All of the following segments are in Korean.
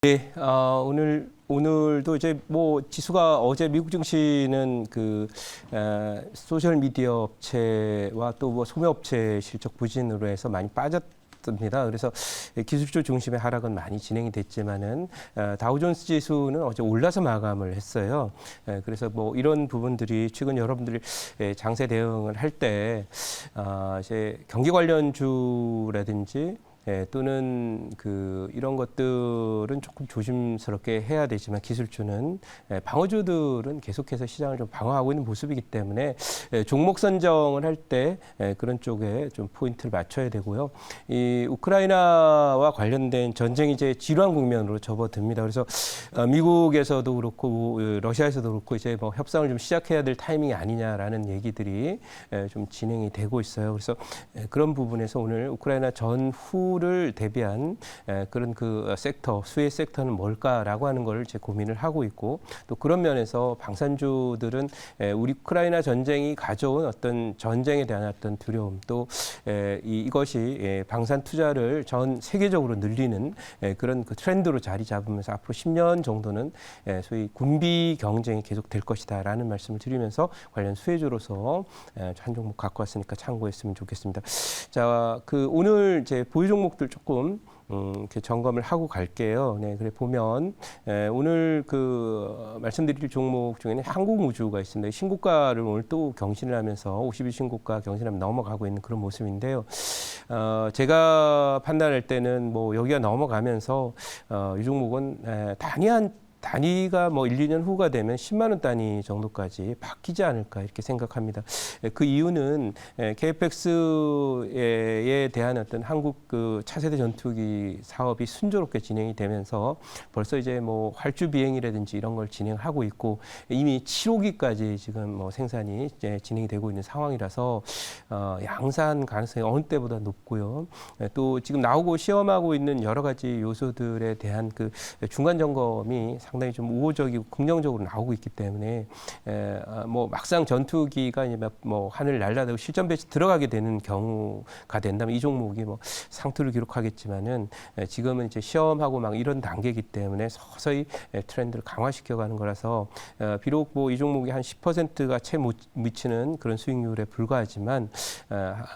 네, 오늘도 이제 뭐 지수가 어제 미국 증시는 소셜 미디어 업체와 또 뭐 소매업체 실적 부진으로 해서 많이 빠졌습니다. 그래서 기술주 중심의 하락은 많이 진행이 됐지만은 다우존스 지수는 어제 올라서 마감을 했어요. 그래서 뭐 이런 부분들이 최근 여러분들이 장세 대응을 할 때 이제 경기 관련주라든지 또는 이런 것들은 조금 조심스럽게 해야 되지만 기술주는 방어주들은 계속해서 시장을 좀 방어하고 있는 모습이기 때문에 종목 선정을 할 때 그런 쪽에 좀 포인트를 맞춰야 되고요. 이 우크라이나와 관련된 전쟁이 이제 지루한 국면으로 접어듭니다. 그래서 미국에서도 그렇고 러시아에서도 그렇고 이제 뭐 협상을 좀 시작해야 될 타이밍이 아니냐라는 얘기들이 좀 진행이 되고 있어요. 그래서 그런 부분에서 오늘 우크라이나 전후를 대비한 그런 섹터, 수혜 섹터는 뭘까라고 하는 걸 제 고민을 하고 있고, 또 그런 면에서 방산주들은 우리 우크라이나 전쟁이 가져온 어떤 전쟁에 대한 어떤 두려움, 또 이것이 방산 투자를 전 세계적으로 늘리는 그런 트렌드로 자리 잡으면서 앞으로 10년 정도는 소위 군비 경쟁이 계속될 것이다라는 말씀을 드리면서 관련 수혜주로서 한 종목 갖고 왔으니까 참고했으면 좋겠습니다. 자, 오늘 제 보유 종목들 조금 이렇게 점검을 하고 갈게요. 네, 그래 보면 오늘 말씀드릴 종목 중에는 한국우주가 있습니다. 신고가를 오늘 또 경신을 하면서 50일 신고가 경신하면 넘어가고 있는 그런 모습인데요. 제가 판단할 때는 뭐 여기가 넘어가면서 이 종목은 단위가 뭐 1, 2년 후가 되면 10만 원 단위 정도까지 바뀌지 않을까 이렇게 생각합니다. 그 이유는 KF-X에 대한 어떤 한국 차세대 전투기 사업이 순조롭게 진행이 되면서 벌써 이제 뭐 활주 비행이라든지 이런 걸 진행하고 있고 이미 7호기까지 지금 뭐 생산이 이제 진행이 되고 있는 상황이라서 양산 가능성이 어느 때보다 높고요. 또 지금 나오고 시험하고 있는 여러 가지 요소들에 대한 중간 점검이 상당히 좀 우호적이고 긍정적으로 나오고 있기 때문에 뭐 막상 전투기가 이제 뭐 하늘 날아다니고 실전 배치 들어가게 되는 경우가 된다면 이 종목이 뭐 상투를 기록하겠지만은 지금은 이제 시험하고 막 이런 단계이기 때문에 서서히 트렌드를 강화시켜가는 거라서 비록 뭐 이 종목이 한 10%가 채 미치는 그런 수익률에 불과하지만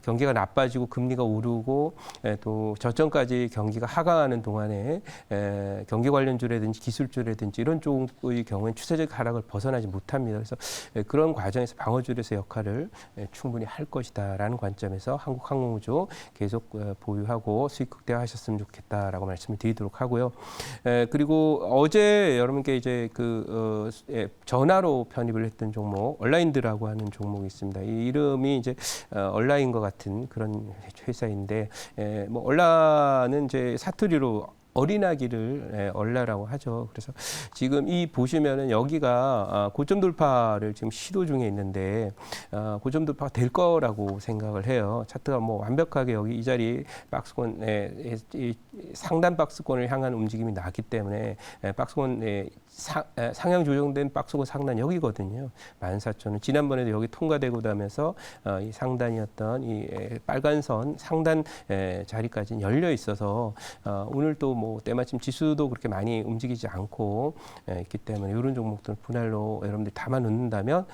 경기가 나빠지고 금리가 오르고 또 저점까지 경기가 하강하는 동안에 경기 관련주라든지 기술주라든지 이런 쪽의 경우에는 추세적 하락을 벗어나지 못합니다. 그래서 그런 과정에서 방어줄에서 역할을 충분히 할 것이다라는 관점에서 한국항공우주 계속 보유하고 수익 극대화하셨으면 좋겠다라고 말씀을 드리도록 하고요. 그리고 어제 여러분께 이제 전화로 편입을 했던 종목 얼라인드라고 하는 종목이 있습니다. 이 이름이 이제 얼라인과 같은 그런 회사인데 뭐 얼라는 이제 사투리로 어린아기를 얼라라고 하죠. 그래서 지금 이 보시면은 여기가 고점 돌파를 지금 시도 중에 있는데 고점 돌파가 될 거라고 생각을 해요. 차트가 뭐 완벽하게 여기 이 자리 박스권 상단 박스권을 향한 움직임이 나기 때문에 박스권 상향 조정된 박스권 상단 여기거든요. 14,000원. 지난번에도 여기 통과되고 나면서 이 상단이었던 이 빨간 선 상단 자리까지는 열려 있어서 오늘 또 뭐 때마침 지수도 그렇게 많이 움직이지 않고 있기 때문에 이런 종목들 분할로 여러분들이 담아 놓는다면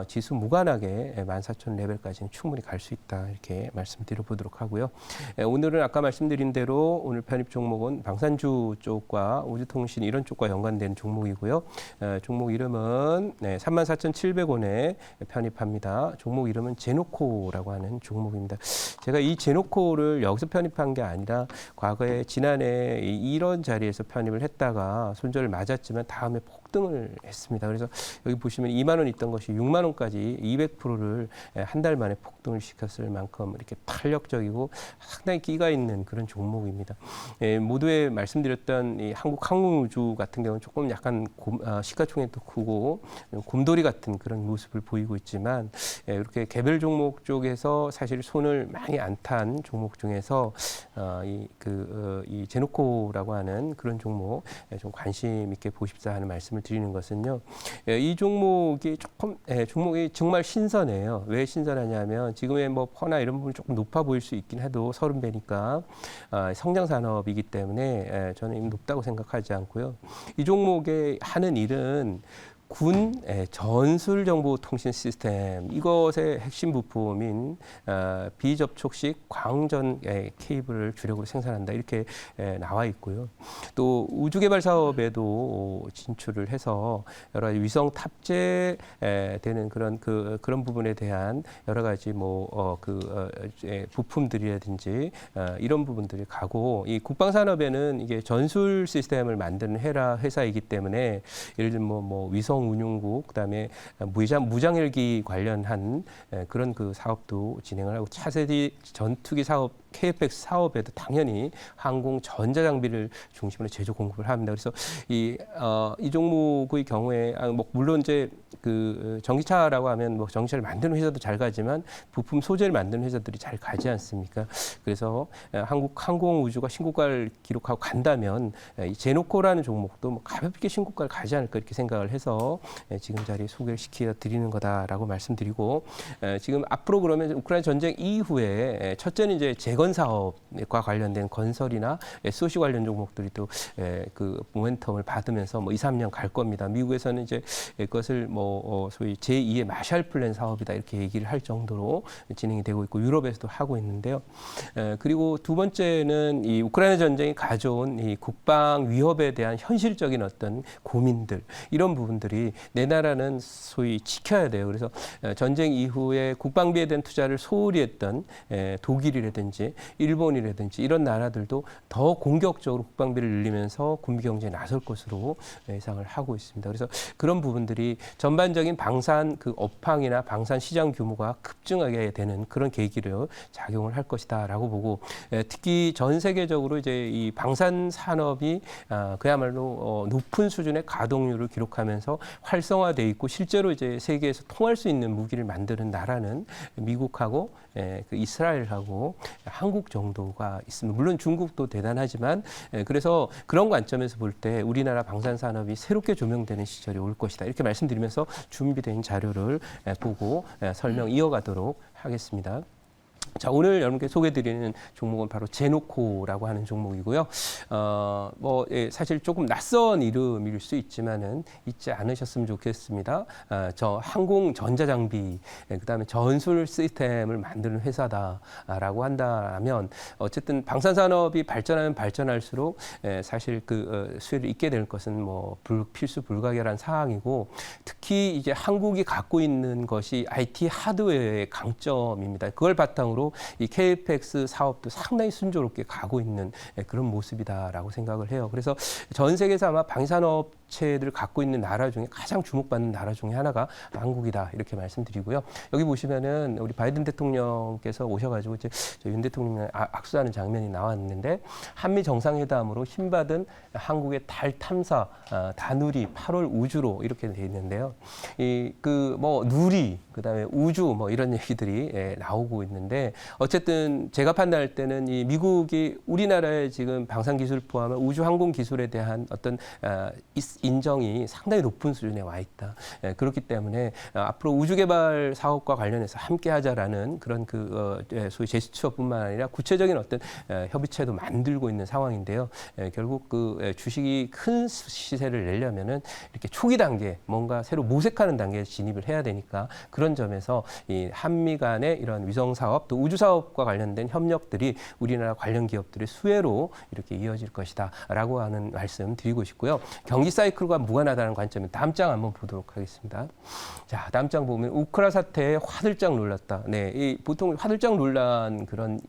지수 무관하게 14,000 레벨까지는 충분히 갈 수 있다 이렇게 말씀드려 보도록 하고요. 오늘은 아까 말씀드린 대로 오늘 편입 종목은 방산주 쪽과 우주통신 이런 쪽과 연관된 종목이고요. 종목 이름은 34,700원에 편입합니다. 종목 이름은 제노코라고 하는 종목입니다. 제가 이 제노코를 여기서 편입한 게 아니라 과거에 지난해 이런 자리에서 편입을 했다가 손절을 맞았지만 다음에 폭등을 했습니다. 그래서 여기 보시면 2만 원 있던 것이 6만 원까지 200%를 한 달 만에 폭등을 시켰을 만큼 이렇게 탄력적이고 상당히 끼가 있는 그런 종목입니다. 모두에 말씀드렸던 이 한국항공우주 같은 경우는 조금 약간 시가총액도 크고 곰돌이 같은 그런 모습을 보이고 있지만 이렇게 개별 종목 쪽에서 사실 손을 많이 안 탄 종목 중에서 이 제노코라고 하는 그런 종목 좀 관심 있게 보십사 하는 말씀을 말씀을 드리는 것은요. 이 종목이 종목이 정말 신선해요. 왜 신선하냐면 지금의 뭐 퍼나 이런 부분이 조금 높아 보일 수 있긴 해도 30배니까 성장 산업이기 때문에 저는 이미 높다고 생각하지 않고요. 이 종목에 하는 일은 군 전술정보통신 시스템 이것의 핵심 부품인 비접촉식 광전 케이블을 주력으로 생산한다 이렇게 나와 있고요. 또 우주개발 사업에도 진출을 해서 여러 가지 위성 탑재되는 그런 부분에 대한 여러 가지 부품들이라든지 이런 부분들이 가고 이 국방산업에는 이게 전술 시스템을 만드는 회사이기 때문에 예를 들면 뭐 위성 운용국 그다음에 무장헬기 관련한 그런 그 사업도 진행을 하고 차세대 전투기 사업 KFX 사업에도 당연히 항공 전자장비를 중심으로 제조 공급을 합니다. 그래서 이 종목의 경우에 물론 이제 그 전기차라고 하면 뭐 전기차를 만드는 회사도 잘 가지만 부품 소재를 만드는 회사들이 잘 가지 않습니까? 그래서 한국 항공우주가 신고가를 기록하고 간다면 이 제노코라는 종목도 뭐 가볍게 신고가를 가지 않을까 이렇게 생각을 해서 지금 자리에 소개를 시켜 드리는 거다라고 말씀드리고 지금 앞으로 그러면 우크라이나 전쟁 이후에 첫째는 이제 재건 사업과 관련된 건설이나 SOC 관련 종목들이 또 그 모멘텀을 받으면서 뭐 2, 3년 갈 겁니다. 미국에서는 이제 그것을 소위 제2의 마샬 플랜 사업이다 이렇게 얘기를 할 정도로 진행이 되고 있고 유럽에서도 하고 있는데요. 그리고 두 번째는 이 우크라이나 전쟁이 가져온 이 국방 위협에 대한 현실적인 어떤 고민들 이런 부분들이 내 나라는 소위 지켜야 돼요. 그래서 전쟁 이후에 국방비에 대한 투자를 소홀히 했던 독일이라든지 일본이라든지 이런 나라들도 더 공격적으로 국방비를 늘리면서 군비 경제에 나설 것으로 예상을 하고 있습니다. 그래서 그런 부분들이 전반적인 방산 그 업황이나 방산 시장 규모가 급증하게 되는 그런 계기를 작용을 할 것이다라고 보고 특히 전 세계적으로 이제 이 방산 산업이 그야말로 높은 수준의 가동률을 기록하면서 활성화돼 있고 실제로 이제 세계에서 통할 수 있는 무기를 만드는 나라는 미국하고 그 이스라엘하고 한국 정도가 있습니다. 물론 중국도 대단하지만 그래서 그런 관점에서 볼 때 우리나라 방산 산업이 새롭게 조명되는 시절이 올 것이다. 이렇게 말씀드리면서 준비된 자료를 보고 설명 이어가도록 하겠습니다. 자, 오늘 여러분께 소개해드리는 종목은 바로 제노코라고 하는 종목이고요. 사실 조금 낯선 이름일 수 있지만은 잊지 않으셨으면 좋겠습니다. 저 항공 전자장비, 그다음에 전술 시스템을 만드는 회사다라고 한다면 어쨌든 방산산업이 발전하면 발전할수록 사실 그 수혜를 잊게 될 것은 필수 불가결한 사항이고 특히 이제 한국이 갖고 있는 것이 IT 하드웨어의 강점입니다. 그걸 바탕으로 이 KFX 사업도 상당히 순조롭게 가고 있는 그런 모습이다라고 생각을 해요. 그래서 전 세계에서 아마 방산업체들을 갖고 있는 나라 중에 가장 주목받는 나라 중에 하나가 한국이다 이렇게 말씀드리고요. 여기 보시면은 우리 바이든 대통령께서 오셔가지고 이제 윤 대통령이 악수하는 장면이 나왔는데 한미 정상회담으로 힘받은 한국의 달 탐사 다누리 8월 우주로 이렇게 돼 있는데요. 누리 그다음에 우주 이런 얘기들이 나오고 있는데 어쨌든 제가 판단할 때는 이 미국이 우리나라의 지금 방산 기술 포함한 우주 항공 기술에 대한 어떤 인정이 상당히 높은 수준에 와 있다. 그렇기 때문에 앞으로 우주 개발 사업과 관련해서 함께 하자라는 그런 소위 제스처뿐만 아니라 구체적인 어떤 협의체도 만들고 있는 상황인데요. 결국 그 주식이 큰 시세를 내려면은 이렇게 초기 단계 뭔가 새로 모색하는 단계에 진입을 해야 되니까 그런 점에서 이 한미 간의 이런 위성 사업 또 우주 사업과 관련된 협력들이 우리나라 관련 기업들의 수혜로 이렇게 이어질 것이다라고 하는 말씀 드리고 싶고요. 경기 사이클과 무관하다는 관점에 다음 장 한번 보도록 하겠습니다. 자, 다음 장 보면 우크라 사태에 화들짝 놀랐다. 보통 화들짝 놀란 그런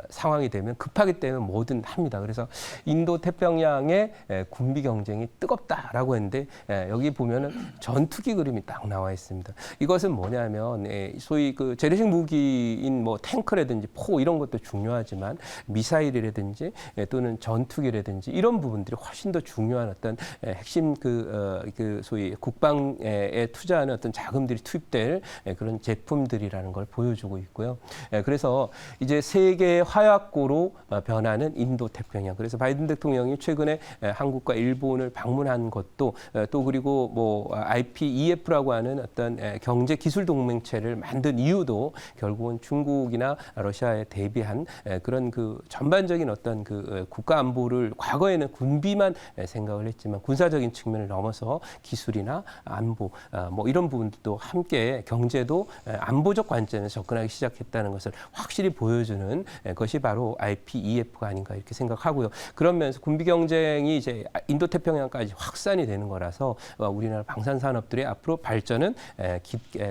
상황이 되면 급하기 때문에 뭐든 합니다. 그래서 인도 태평양의 군비 경쟁이 뜨겁다라고 했는데 여기 보면은 전투기 그림이 딱 나와 있습니다. 이것은 뭐냐면 소위 그 재래식 무기인 탱크라든지 포 이런 것도 중요하지만 미사일이라든지 또는 전투기라든지 이런 부분들이 훨씬 더 중요한 어떤 핵심 그 소위 국방에 투자하는 어떤 자금들이 투입될 그런 제품들이라는 걸 보여주고 있고요. 그래서 이제 세계 화약고로 변하는 인도 태평양. 그래서 바이든 대통령이 최근에 한국과 일본을 방문한 것도 또 그리고 뭐 IPEF라고 하는 어떤 경제 기술 동맹체를 만든 이유도 결국은 중국이나 러시아에 대비한 그런 그 전반적인 어떤 그 국가 안보를 과거에는 군비만 생각을 했지만 군사적인 측면을 넘어서 기술이나 안보 뭐 이런 부분도 함께 경제도 안보적 관점에서 접근하기 시작했다는 것을 확실히 보여주는 것이 바로 IPEF가 아닌가 이렇게 생각하고요. 그런 면에서 군비 경쟁이 이제 인도 태평양까지 확산이 되는 거라서 우리나라 방산 산업들의 앞으로 발전은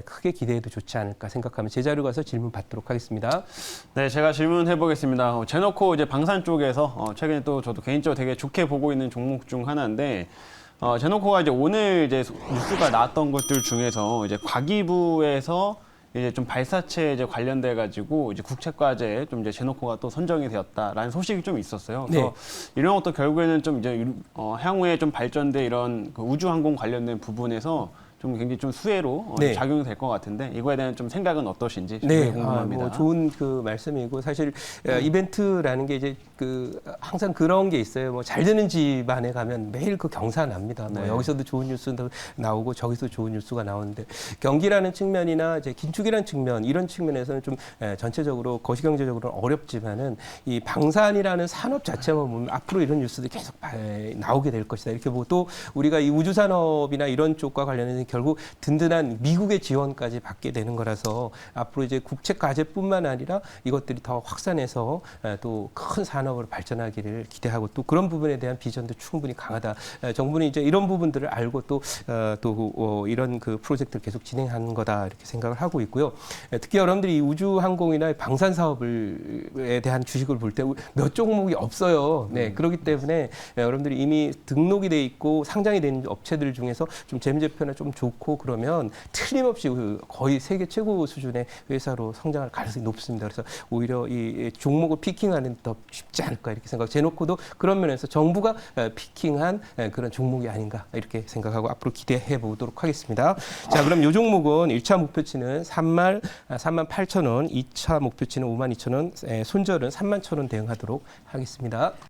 크게 기대해도 좋지 않을까 생각하면 제 자료 가서 질문 받도록 하겠습니다. 네, 제가 질문해 보겠습니다. 제노코 이제 방산 쪽에서 최근에 또 저도 개인적으로 되게 좋게 보고 있는 종목 중 하나인데 제노코가 이제 오늘 이제 뉴스가 나왔던 것들 중에서 이제 과기부에서 이제 좀 발사체 이제 관련돼 가지고 이제 국책과제에 좀 이제 제노코가 또 선정이 되었다라는 소식이 좀 있었어요. 그래서 네. 이런 것도 결국에는 좀 이제 향후에 좀 발전돼 이런 그 우주항공 관련된 부분에서 좀 굉장히 좀 수혜로 네. 작용이 될 것 같은데 이거에 대한 좀 생각은 어떠신지 네, 궁금합니다. 뭐 좋은 그 말씀이고 사실 이벤트라는 게 이제 그 항상 그런 게 있어요. 뭐 잘 되는 집안에 가면 매일 그 경사 납니다. 뭐 네. 여기서도 좋은 뉴스도 나오고 저기서 좋은 뉴스가 나오는데 경기라는 측면이나 이제 긴축이라는 측면 이런 측면에서는 좀 전체적으로 거시경제적으로는 어렵지만은 이 방산이라는 산업 자체만 보면 앞으로 이런 뉴스들이 계속 나오게 될 것이다 이렇게 보고 또 우리가 이 우주 산업이나 이런 쪽과 관련해서 결국 든든한 미국의 지원까지 받게 되는 거라서 앞으로 이제 국책 과제뿐만 아니라 이것들이 더 확산해서 또 큰 산업으로 발전하기를 기대하고 또 그런 부분에 대한 비전도 충분히 강하다. 정부는 이제 이런 부분들을 알고 또 이런 그 프로젝트를 계속 진행하는 거다 이렇게 생각을 하고 있고요. 특히 여러분들이 이 우주 항공이나 방산 사업에 대한 주식을 볼 때 몇 종목이 없어요. 네, 그렇기 때문에 여러분들이 이미 등록이 돼 있고 상장이 된 업체들 중에서 좀 재무제표나 좀 좋고 그러면 틀림없이 거의 세계 최고 수준의 회사로 성장할 가능성이 높습니다. 그래서 오히려 이 종목을 피킹하는 더 쉽지 않을까 이렇게 생각. 제노코도 그런 면에서 정부가 피킹한 그런 종목이 아닌가 이렇게 생각하고 앞으로 기대해 보도록 하겠습니다. 자, 그럼 이 종목은 1차 목표치는 38,000원, 2차 목표치는 52,000원, 손절은 31,000원 대응하도록 하겠습니다.